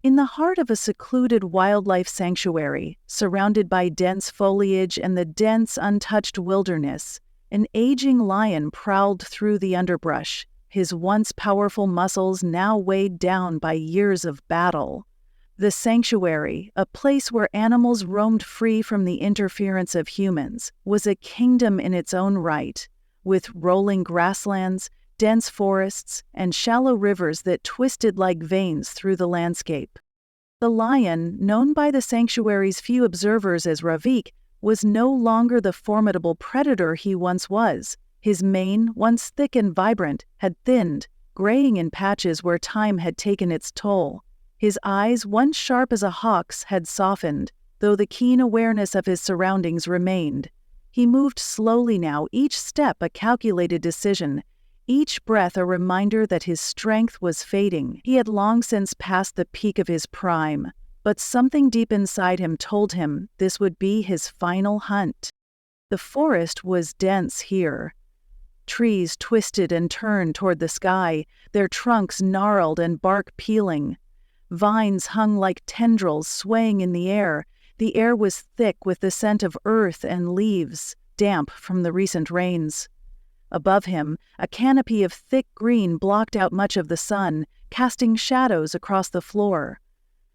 In the heart of a secluded wildlife sanctuary, surrounded by dense foliage and the dense, untouched wilderness, an aging lion prowled through the underbrush, his once powerful muscles now weighed down by years of battle. The sanctuary, a place where animals roamed free from the interference of humans, was a kingdom in its own right, with rolling grasslands, dense forests, and shallow rivers that twisted like veins through the landscape. The lion, known by the sanctuary's few observers as Ravik, was no longer the formidable predator he once was. His mane, once thick and vibrant, had thinned, graying in patches where time had taken its toll. His eyes, once sharp as a hawk's, had softened, though the keen awareness of his surroundings remained. He moved slowly now, each step a calculated decision, each breath a reminder that his strength was fading. He had long since passed the peak of his prime, but something deep inside him told him this would be his final hunt. The forest was dense here. Trees twisted and turned toward the sky, their trunks gnarled and bark peeling. Vines hung like tendrils swaying in the air. The air was thick with the scent of earth and leaves, damp from the recent rains. Above him, a canopy of thick green blocked out much of the sun, casting shadows across the floor.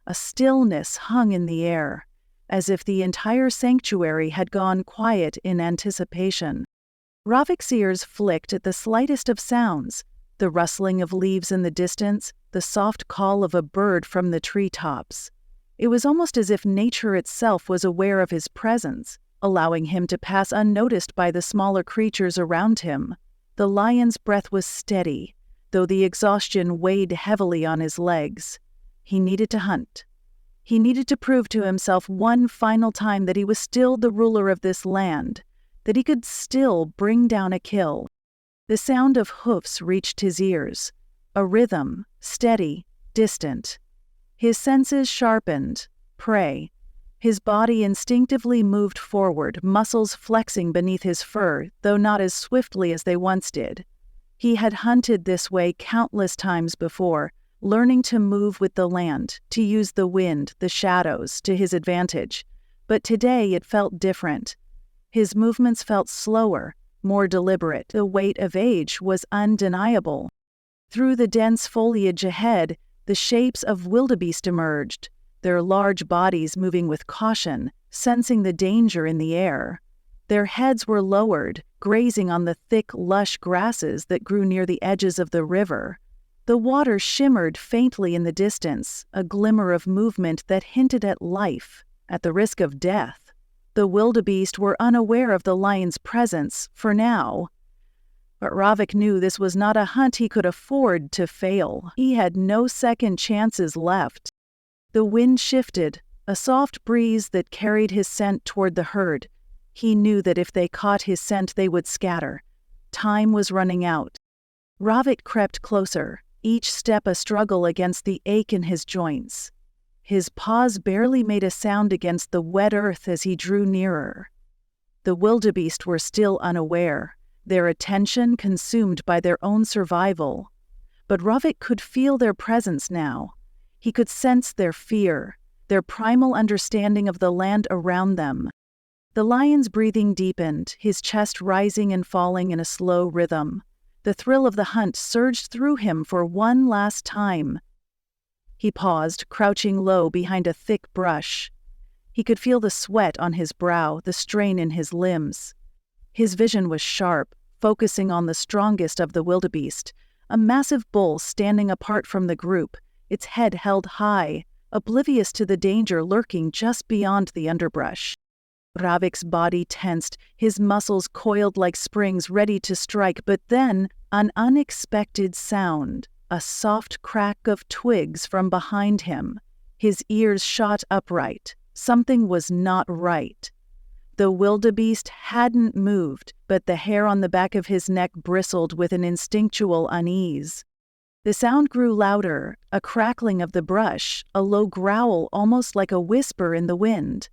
A stillness hung in the air, as if the entire sanctuary had gone quiet in anticipation. Ravik's ears flicked at the slightest of sounds, the rustling of leaves in the distance, the soft call of a bird from the treetops. It was almost as if nature itself was aware of his presence, allowing him to pass unnoticed by the smaller creatures around him. The lion's breath was steady, though the exhaustion weighed heavily on his legs. He needed to hunt. He needed to prove to himself one final time that he was still the ruler of this land, that he could still bring down a kill. The sound of hoofs reached his ears, a rhythm, steady, distant. His senses sharpened, prey. His body instinctively moved forward, muscles flexing beneath his fur, though not as swiftly as they once did. He had hunted this way countless times before, learning to move with the land, to use the wind, the shadows, to his advantage. But today it felt different. His movements felt slower, more deliberate. The weight of age was undeniable. Through the dense foliage ahead, the shapes of wildebeest emerged, their large bodies moving with caution, sensing the danger in the air. Their heads were lowered, grazing on the thick, lush grasses that grew near the edges of the river. The water shimmered faintly in the distance, a glimmer of movement that hinted at life, at the risk of death. The wildebeest were unaware of the lion's presence, for now. But Ravik knew this was not a hunt he could afford to fail. He had no second chances left. The wind shifted, a soft breeze that carried his scent toward the herd. He knew that if they caught his scent they would scatter. Time was running out. Ravik crept closer, each step a struggle against the ache in his joints. His paws barely made a sound against the wet earth as he drew nearer. The wildebeest were still unaware, their attention consumed by their own survival. But Ravik could feel their presence now. He could sense their fear, their primal understanding of the land around them. The lion's breathing deepened, his chest rising and falling in a slow rhythm. The thrill of the hunt surged through him for one last time. He paused, crouching low behind a thick brush. He could feel the sweat on his brow, the strain in his limbs. His vision was sharp, focusing on the strongest of the wildebeest, a massive bull standing apart from the group, its head held high, oblivious to the danger lurking just beyond the underbrush. Ravik's body tensed, his muscles coiled like springs ready to strike, but then an unexpected sound, a soft crack of twigs from behind him. His ears shot upright. Something was not right. The wildebeest hadn't moved, but the hair on the back of his neck bristled with an instinctual unease. The sound grew louder, a crackling of the brush, a low growl almost like a whisper in the wind.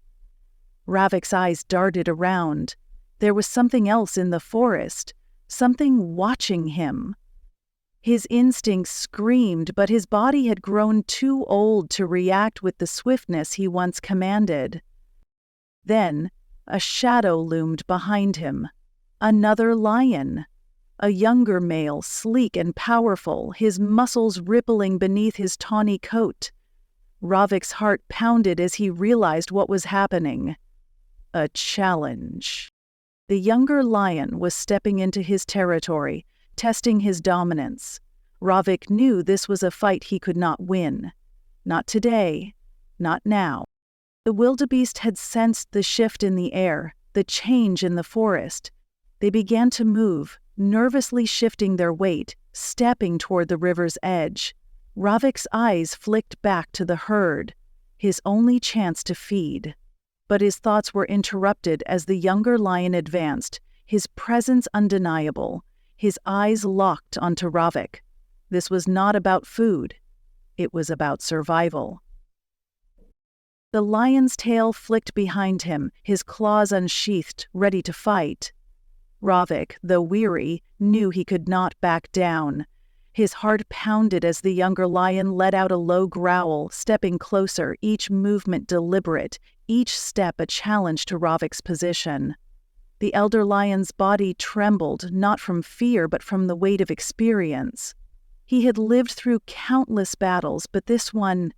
Ravik's eyes darted around. There was something else in the forest, something watching him. His instincts screamed, but his body had grown too old to react with the swiftness he once commanded. Then, a shadow loomed behind him. Another lion. A younger male, sleek and powerful, his muscles rippling beneath his tawny coat. Ravik's heart pounded as he realized what was happening. A challenge. The younger lion was stepping into his territory, testing his dominance. Ravik knew this was a fight he could not win. Not today. Not now. The wildebeest had sensed the shift in the air, the change in the forest. They began to move, nervously shifting their weight, stepping toward the river's edge. Ravik's eyes flicked back to the herd, his only chance to feed. But his thoughts were interrupted as the younger lion advanced, his presence undeniable, his eyes locked onto Ravik. This was not about food. It was about survival. The lion's tail flicked behind him, his claws unsheathed, ready to fight. Ravik, though weary, knew he could not back down. His heart pounded as the younger lion let out a low growl, stepping closer, each movement deliberate, each step a challenge to Ravik's position. The elder lion's body trembled, not from fear but from the weight of experience. He had lived through countless battles, but this final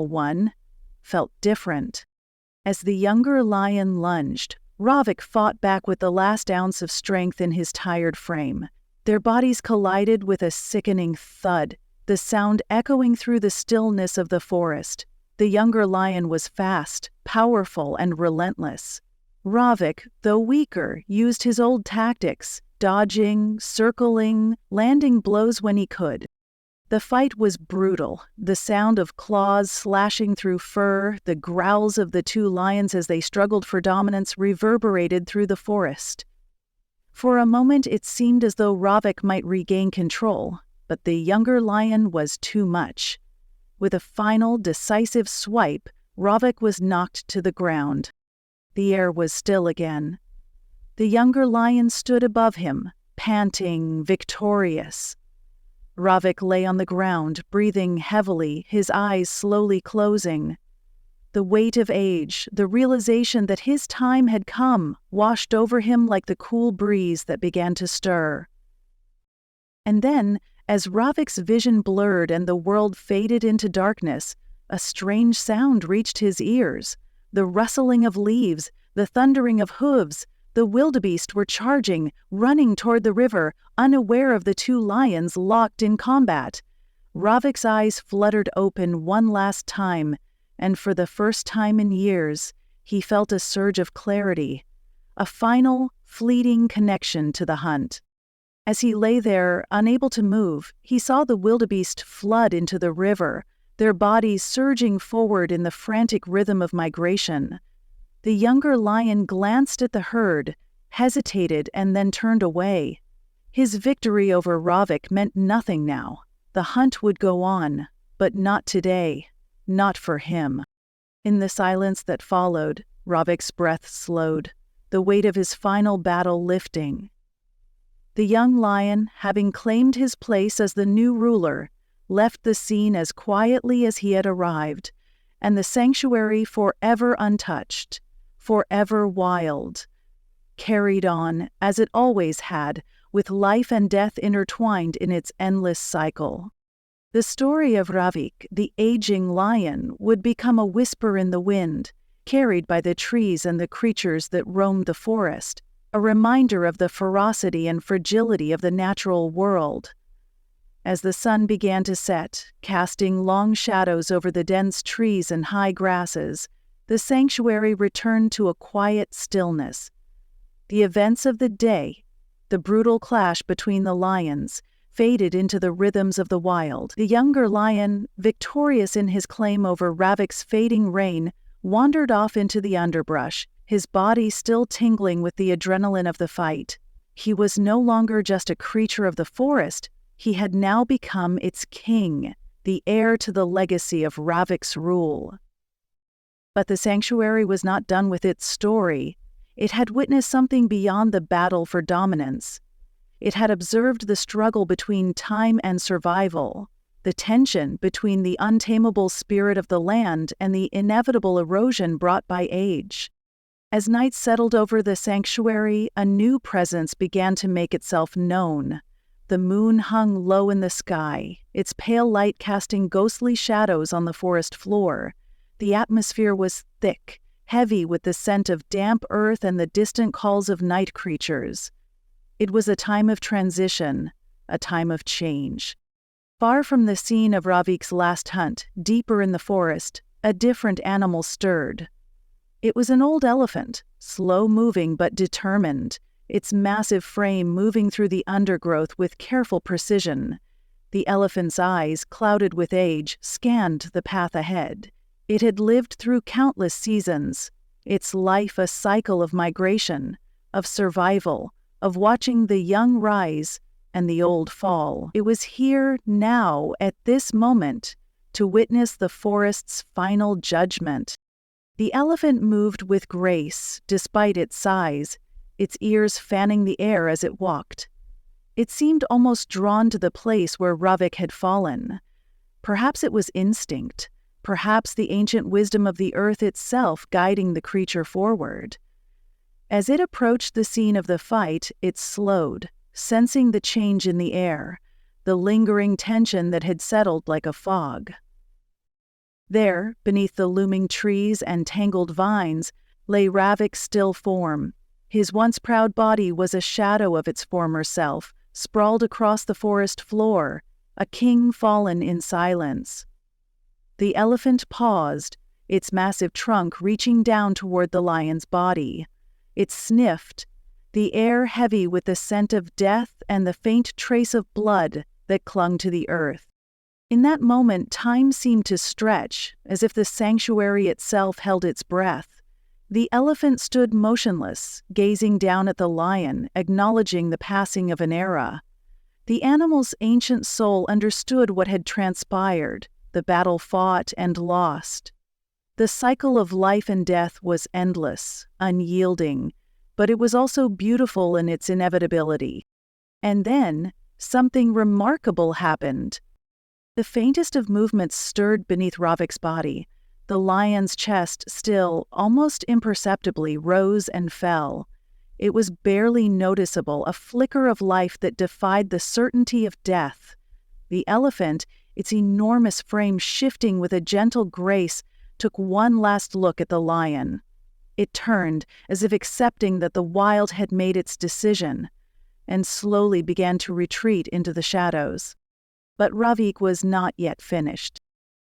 one, felt different. As the younger lion lunged, Ravik fought back with the last ounce of strength in his tired frame. Their bodies collided with a sickening thud, the sound echoing through the stillness of the forest. The younger lion was fast, powerful, and relentless. Ravik, though weaker, used his old tactics, dodging, circling, landing blows when he could. The fight was brutal, the sound of claws slashing through fur, the growls of the two lions as they struggled for dominance reverberated through the forest. For a moment it seemed as though Ravik might regain control, but the younger lion was too much. With a final, decisive swipe, Ravik was knocked to the ground. The air was still again. The younger lion stood above him, panting, victorious. Ravik lay on the ground, breathing heavily, his eyes slowly closing. The weight of age, the realization that his time had come, washed over him like the cool breeze that began to stir. And then, as Ravik's vision blurred and the world faded into darkness, a strange sound reached his ears. The rustling of leaves, the thundering of hooves. The wildebeest were charging, running toward the river, unaware of the two lions locked in combat. Ravik's eyes fluttered open one last time, and for the first time in years, he felt a surge of clarity, a final, fleeting connection to the hunt. As he lay there, unable to move, he saw the wildebeest flood into the river, their bodies surging forward in the frantic rhythm of migration. The younger lion glanced at the herd, hesitated, and then turned away. His victory over Ravik meant nothing now. The hunt would go on, but not today, not for him. In the silence that followed, Ravik's breath slowed, the weight of his final battle lifting. The young lion, having claimed his place as the new ruler, left the scene as quietly as he had arrived, and the sanctuary forever untouched, forever wild, carried on, as it always had, with life and death intertwined in its endless cycle. The story of Ravik, the aging lion, would become a whisper in the wind, carried by the trees and the creatures that roamed the forest, a reminder of the ferocity and fragility of the natural world. As the sun began to set, casting long shadows over the dense trees and high grasses, the sanctuary returned to a quiet stillness. The events of the day, the brutal clash between the lions, faded into the rhythms of the wild. The younger lion, victorious in his claim over Ravik's fading reign, wandered off into the underbrush, his body still tingling with the adrenaline of the fight. He was no longer just a creature of the forest, he had now become its king, the heir to the legacy of Ravik's rule. But the sanctuary was not done with its story. It had witnessed something beyond the battle for dominance. It had observed the struggle between time and survival, the tension between the untamable spirit of the land and the inevitable erosion brought by age. As night settled over the sanctuary, a new presence began to make itself known. The moon hung low in the sky, its pale light casting ghostly shadows on the forest floor. The atmosphere was thick, heavy with the scent of damp earth and the distant calls of night creatures. It was a time of transition, a time of change. Far from the scene of Ravik's last hunt, deeper in the forest, a different animal stirred. It was an old elephant, slow-moving but determined, its massive frame moving through the undergrowth with careful precision. The elephant's eyes, clouded with age, scanned the path ahead. It had lived through countless seasons, its life a cycle of migration, of survival, of watching the young rise and the old fall. It was here, now, at this moment, to witness the forest's final judgment. The elephant moved with grace, despite its size, its ears fanning the air as it walked. It seemed almost drawn to the place where Ravik had fallen. Perhaps it was instinct, perhaps the ancient wisdom of the earth itself guiding the creature forward. As it approached the scene of the fight, it slowed, sensing the change in the air, the lingering tension that had settled like a fog. There, beneath the looming trees and tangled vines, lay Ravik's still form. His once proud body was a shadow of its former self, sprawled across the forest floor, a king fallen in silence. The elephant paused, its massive trunk reaching down toward the lion's body. It sniffed, the air heavy with the scent of death and the faint trace of blood that clung to the earth. In that moment, time seemed to stretch, as if the sanctuary itself held its breath. The elephant stood motionless, gazing down at the lion, acknowledging the passing of an era. The animal's ancient soul understood what had transpired, the battle fought and lost. The cycle of life and death was endless, unyielding, but it was also beautiful in its inevitability. And then, something remarkable happened. The faintest of movements stirred beneath Ravik's body. The lion's chest still, almost imperceptibly, rose and fell. It was barely noticeable, a flicker of life that defied the certainty of death. The elephant, its enormous frame shifting with a gentle grace, took one last look at the lion. It turned, as if accepting that the wild had made its decision, and slowly began to retreat into the shadows. But Ravik was not yet finished.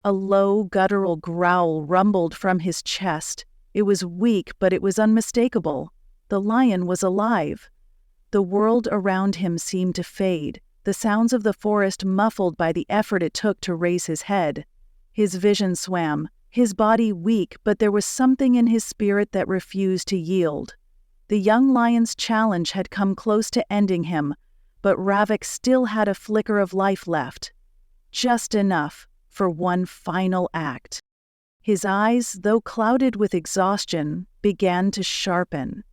A low, guttural growl rumbled from his chest. It was weak, but it was unmistakable. The lion was alive. The world around him seemed to fade, the sounds of the forest muffled by the effort it took to raise his head. His vision swam, his body weak, but there was something in his spirit that refused to yield. The young lion's challenge had come close to ending him, but Ravik still had a flicker of life left. Just enough for one final act. His eyes, though clouded with exhaustion, began to sharpen.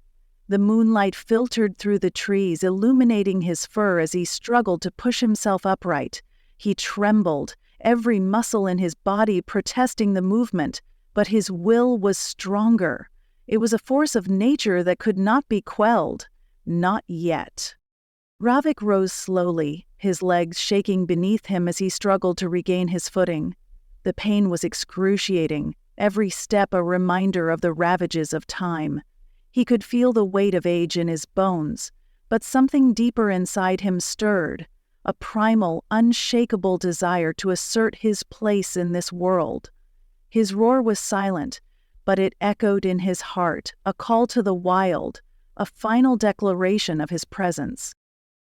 The moonlight filtered through the trees, illuminating his fur as he struggled to push himself upright. He trembled, every muscle in his body protesting the movement, but his will was stronger. It was a force of nature that could not be quelled. Not yet. Ravik rose slowly, his legs shaking beneath him as he struggled to regain his footing. The pain was excruciating, every step a reminder of the ravages of time. He could feel the weight of age in his bones, but something deeper inside him stirred, a primal, unshakable desire to assert his place in this world. His roar was silent, but it echoed in his heart, a call to the wild, a final declaration of his presence.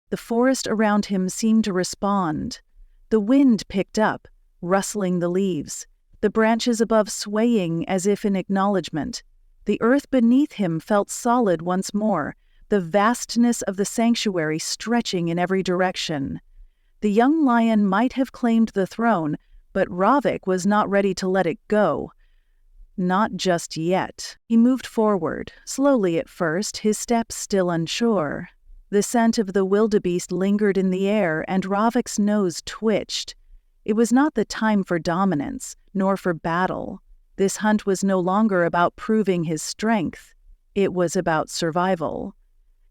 The forest around him seemed to respond. The wind picked up, rustling the leaves, the branches above swaying as if in acknowledgement. The earth beneath him felt solid once more, the vastness of the sanctuary stretching in every direction. The young lion might have claimed the throne, but Ravik was not ready to let it go. Not just yet. He moved forward, slowly at first, his steps still unsure. The scent of the wildebeest lingered in the air, and Ravik's nose twitched. It was not the time for dominance, nor for battle. This hunt was no longer about proving his strength. It was about survival.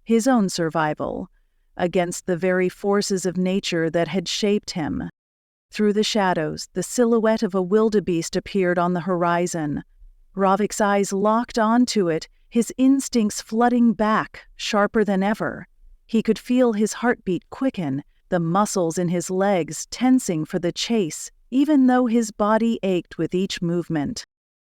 His own survival, against the very forces of nature that had shaped him. Through the shadows, the silhouette of a wildebeest appeared on the horizon. Ravik's eyes locked onto it, his instincts flooding back, sharper than ever. He could feel his heartbeat quicken, the muscles in his legs tensing for the chase, even though his body ached with each movement.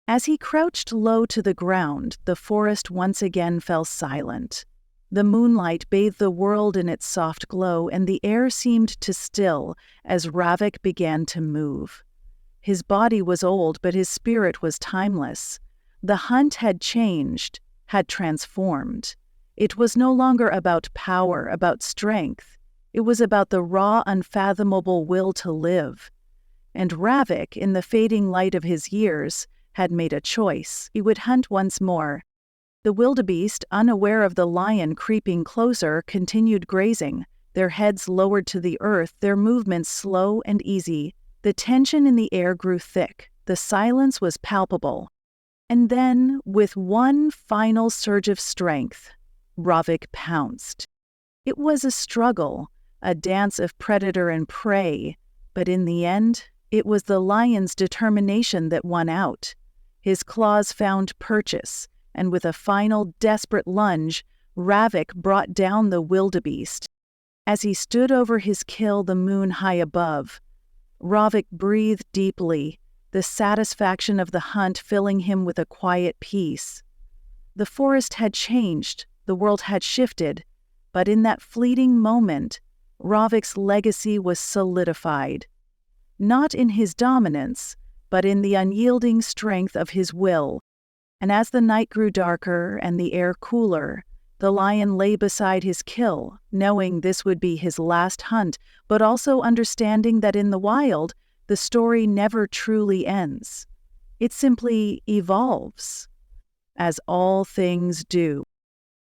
As he crouched low to the ground, the forest once again fell silent. The moonlight bathed the world in its soft glow, and the air seemed to still as Ravik began to move. His body was old, but his spirit was timeless. The hunt had changed, had transformed. It was no longer about power, about strength. It was about the raw, unfathomable will to live. And Ravik, in the fading light of his years, had made a choice. He would hunt once more. The wildebeest, unaware of the lion creeping closer, continued grazing, their heads lowered to the earth, their movements slow and easy. The tension in the air grew thick. The silence was palpable. And then, with one final surge of strength, Ravik pounced. It was a struggle, a dance of predator and prey, but in the end, it was the lion's determination that won out. His claws found purchase, and with a final desperate lunge, Ravik brought down the wildebeest. As he stood over his kill, the moon high above, Ravik breathed deeply, the satisfaction of the hunt filling him with a quiet peace. The forest had changed, the world had shifted, but in that fleeting moment, Ravik's legacy was solidified. Not in his dominance, but in the unyielding strength of his will. And as the night grew darker and the air cooler, the lion lay beside his kill, knowing this would be his last hunt, but also understanding that in the wild, the story never truly ends. It simply evolves, as all things do.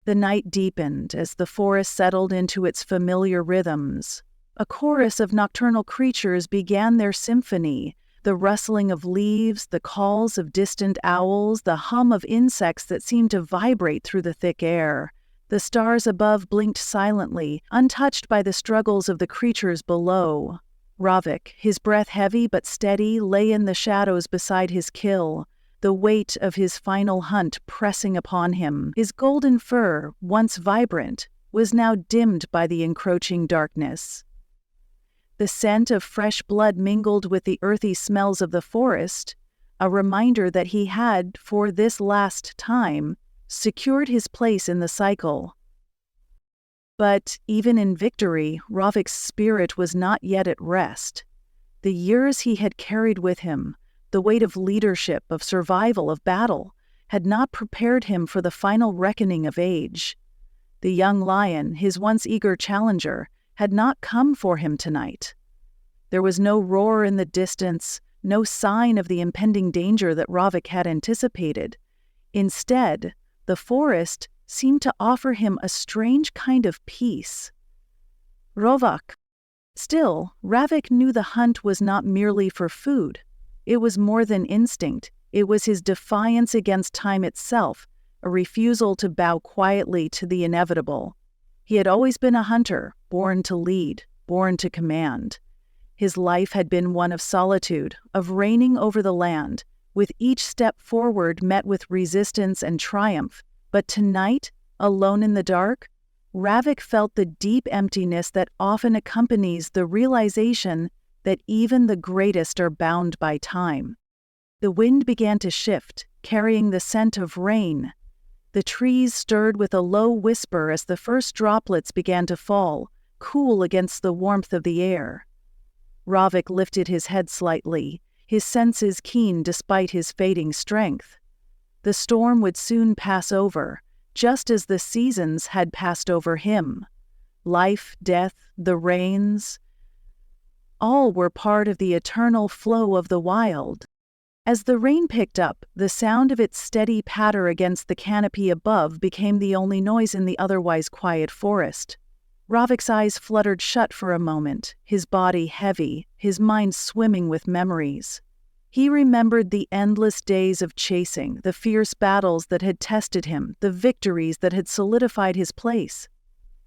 The night deepened as the forest settled into its familiar rhythms. A chorus of nocturnal creatures began their symphony, the rustling of leaves, the calls of distant owls, the hum of insects that seemed to vibrate through the thick air. The stars above blinked silently, untouched by the struggles of the creatures below. Ravik, his breath heavy but steady, lay in the shadows beside his kill, the weight of his final hunt pressing upon him. His golden fur, once vibrant, was now dimmed by the encroaching darkness. The scent of fresh blood mingled with the earthy smells of the forest, a reminder that he had, for this last time, secured his place in the cycle. But even in victory, Ravik's spirit was not yet at rest. The years he had carried with him, the weight of leadership, of survival, of battle, had not prepared him for the final reckoning of age. The young lion, his once eager challenger, had not come for him tonight. There was no roar in the distance, no sign of the impending danger that Ravik had anticipated. Instead, the forest seemed to offer him a strange kind of peace. Ravik. Still, Ravik knew the hunt was not merely for food. It was more than instinct. It was his defiance against time itself, a refusal to bow quietly to the inevitable. He had always been a hunter, born to lead, born to command. His life had been one of solitude, of reigning over the land, with each step forward met with resistance and triumph. But tonight, alone in the dark, Ravik felt the deep emptiness that often accompanies the realization that even the greatest are bound by time. The wind began to shift, carrying the scent of rain. The trees stirred with a low whisper as the first droplets began to fall, cool against the warmth of the air. Ravik lifted his head slightly, his senses keen despite his fading strength. The storm would soon pass over, just as the seasons had passed over him. Life, death, the rains, all were part of the eternal flow of the wild. As the rain picked up, the sound of its steady patter against the canopy above became the only noise in the otherwise quiet forest. Ravik's eyes fluttered shut for a moment, his body heavy, his mind swimming with memories. He remembered the endless days of chasing, the fierce battles that had tested him, the victories that had solidified his place.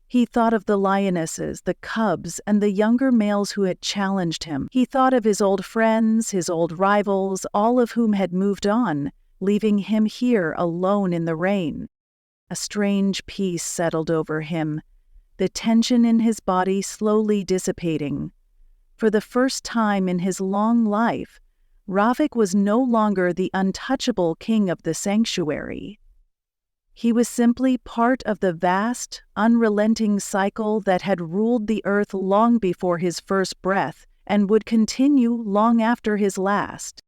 He thought of the lionesses, the cubs, and the younger males who had challenged him. He thought of his old friends, his old rivals, all of whom had moved on, leaving him here alone in the rain. A strange peace settled over him, the tension in his body slowly dissipating. For the first time in his long life, Ravik was no longer the untouchable king of the sanctuary. He was simply part of the vast, unrelenting cycle that had ruled the earth long before his first breath and would continue long after his last.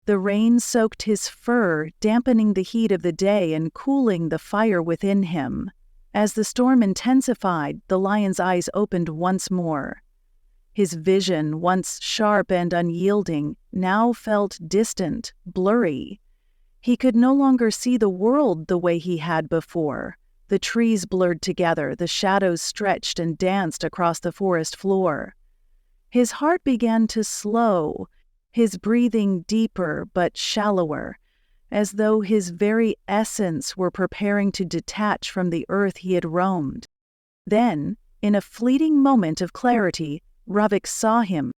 The rain soaked his fur, dampening the heat of the day and cooling the fire within him. As the storm intensified, the lion's eyes opened once more. His vision, once sharp and unyielding, now felt distant, blurry. He could no longer see the world the way he had before. The trees blurred together, the shadows stretched and danced across the forest floor. His heart began to slow, his breathing deeper but shallower, as though his very essence were preparing to detach from the earth he had roamed. Then, in a fleeting moment of clarity, Ravik saw him,